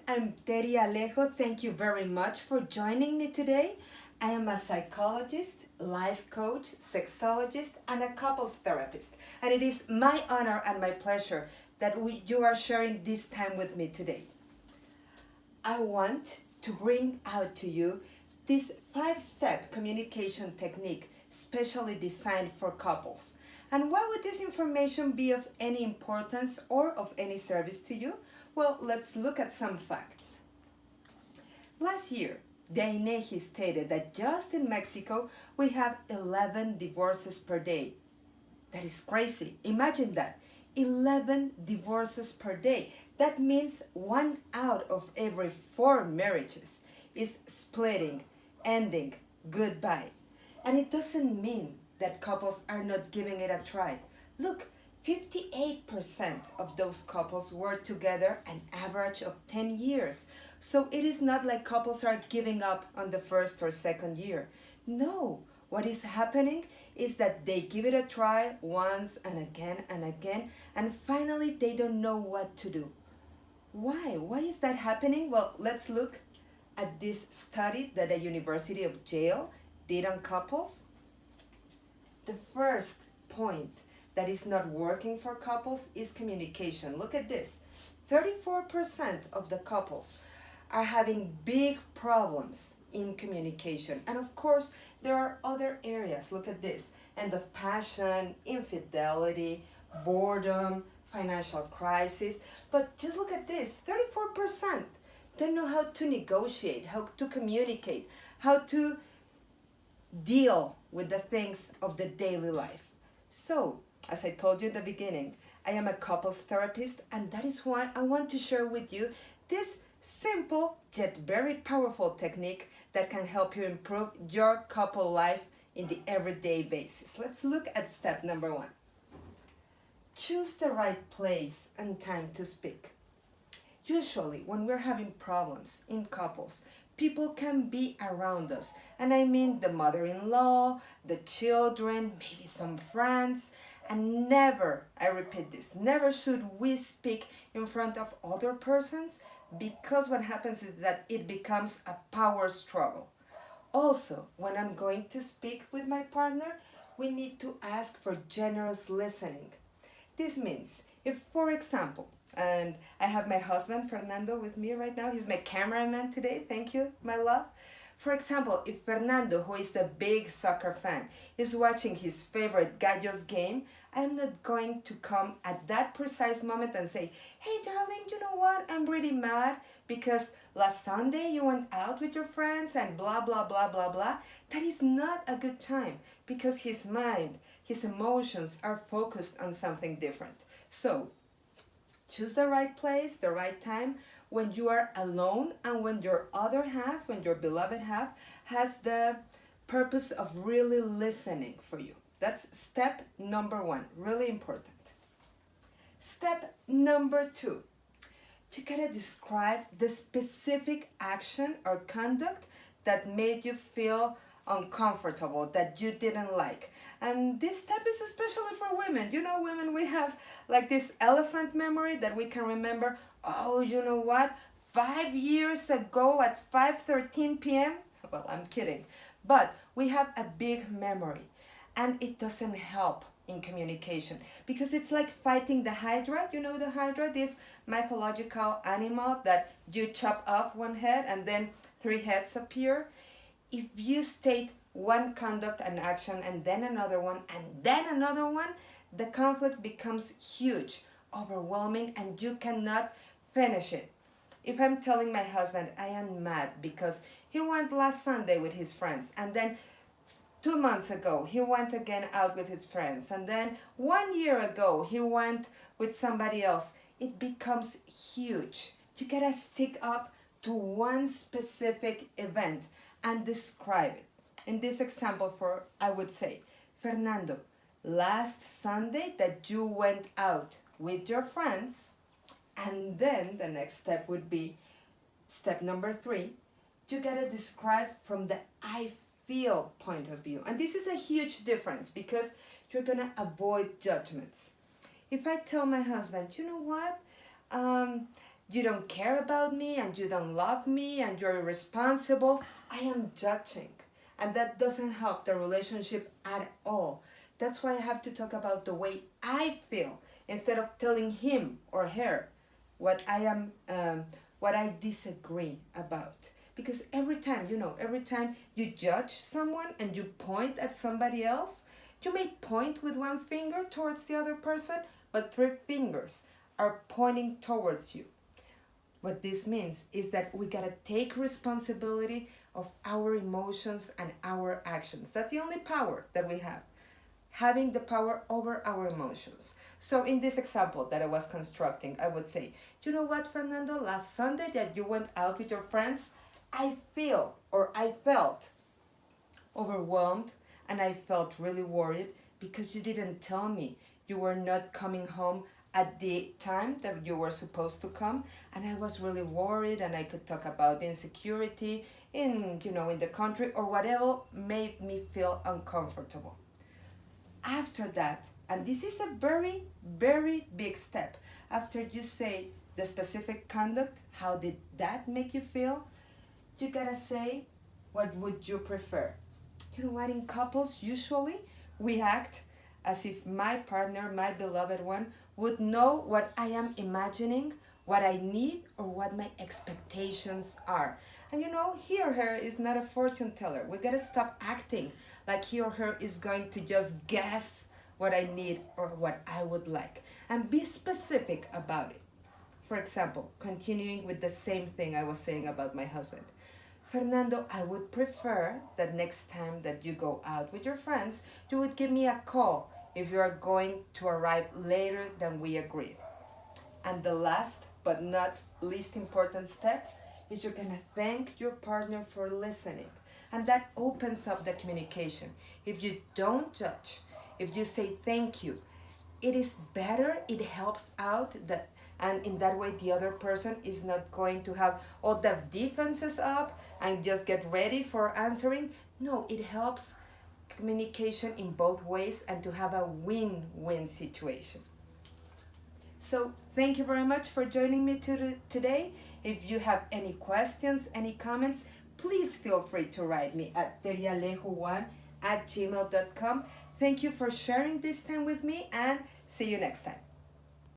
I'm Teri Alejo. Thank you very much for joining me today. I am a psychologist, life coach, sexologist, and a couples therapist. And it is my honor and my pleasure that you are sharing this time with me today. I want to bring out to you this 5-step communication technique specially designed for couples. And why would this information be of any importance or of any service to you? Well, let's look at some facts. Last year, the INEGI stated that just in Mexico, we have 11 divorces per day. That is crazy. Imagine that. 11 divorces per day. That means 1 out of every 4 marriages is splitting, ending, goodbye. And it doesn't mean that couples are not giving it a try. Look, 58% of those couples were together an average of 10 years. So it is not like couples are giving up on the first or second year. No, what is happening is that they give it a try once and again, and finally they don't know what to do. Why? Why is that happening? Well, let's look at this study that the University of Yale did on couples. The first point that is not working for couples is communication. Look at this. 34% of the couples are having big problems in communication. And of course, there are other areas. Look at this. End of passion, infidelity, boredom, financial crisis. But just look at this. 34% don't know how to negotiate, how to communicate, how to deal with the things of the daily life. So, as I told you in the beginning, I am a couples therapist, and that is why I want to share with you this simple yet very powerful technique that can help you improve your couple life in the everyday basis. Let's look at step number 1. Choose the right place and time to speak. Usually, when we're having problems in couples, people can be around us. And I mean the mother-in-law, the children, maybe some friends. And never, I repeat this, never should we speak in front of other persons, because what happens is that it becomes a power struggle. Also, when I'm going to speak with my partner, we need to ask for generous listening. This means if, for example, and I have my husband, Fernando, with me right now. He's my cameraman today. Thank you, my love. For example, if Fernando, who is a big soccer fan, is watching his favorite Gallos game, I'm not going to come at that precise moment and say, hey, darling, you know what? I'm really mad because last Sunday you went out with your friends and blah, blah, blah, blah, blah. That is not a good time because his mind, his emotions are focused on something different. So, choose the right place, the right time, when you are alone and when your other half, when your beloved half, has the purpose of really listening for you. That's step number 1, really important. Step number 2, you gotta describe the specific action or conduct that made you feel uncomfortable, that you didn't like. And this step is especially for women. You know, women, we have like this elephant memory that we can remember, oh, you know what? 5 years ago at 5:13 p.m. Well, I'm kidding. But we have a big memory, and it doesn't help in communication because it's like fighting the hydra. You know the hydra, this mythological animal that you chop off one head and then 3 heads appear. If you state one conduct and action and then another one and then another one, the conflict becomes huge, overwhelming, and you cannot finish it. If I'm telling my husband I am mad because he went last Sunday with his friends, and then 2 months ago he went again out with his friends, and then 1 year ago he went with somebody else, it becomes huge. You gotta stick up to one specific event and describe it. In this example, I would say, Fernando, last Sunday that you went out with your friends, and then the next step would be step number 3, you gotta describe from the I feel point of view. And this is a huge difference because you're gonna avoid judgments. If I tell my husband, you know what, you don't care about me and you don't love me and you're irresponsible. I am judging. And that doesn't help the relationship at all. That's why I have to talk about the way I feel instead of telling him or her what what I disagree about. Because every time you judge someone and you point at somebody else, you may point with one finger towards the other person, but three fingers are pointing towards you. What this means is that we gotta take responsibility of our emotions and our actions. That's the only power that we have, having the power over our emotions. So in this example that I was constructing, I would say, you know what, Fernando, last Sunday that you went out with your friends, I felt overwhelmed and I felt really worried because you didn't tell me you were not coming home at the time that you were supposed to come, and I was really worried, and I could talk about insecurity in the country or whatever made me feel uncomfortable. After that, and this is a very very big step, after you say the specific conduct, how did that make you feel, you gotta say, what would you prefer? You know what, in couples usually we act as if my partner, my beloved one, would know what I am imagining, what I need, or what my expectations are. And he or her is not a fortune teller. We gotta stop acting like he or her is going to just guess what I need or what I would like. And be specific about it. For example, continuing with the same thing I was saying about my husband. Fernando, I would prefer that next time that you go out with your friends, you would give me a call if you are going to arrive later than we agreed. And the last but not least important step is you're gonna thank your partner for listening. And that opens up the communication. If you don't judge, if you say thank you, it is better, it helps out that, and in that way the other person is not going to have all the defenses up and just get ready for answering. No, it helps communication in both ways and to have a win-win situation. So thank you very much for joining me today. If you have any questions, any comments, please feel free to write me at terialejo1@gmail.com. Thank you for sharing this time with me, and see you next time.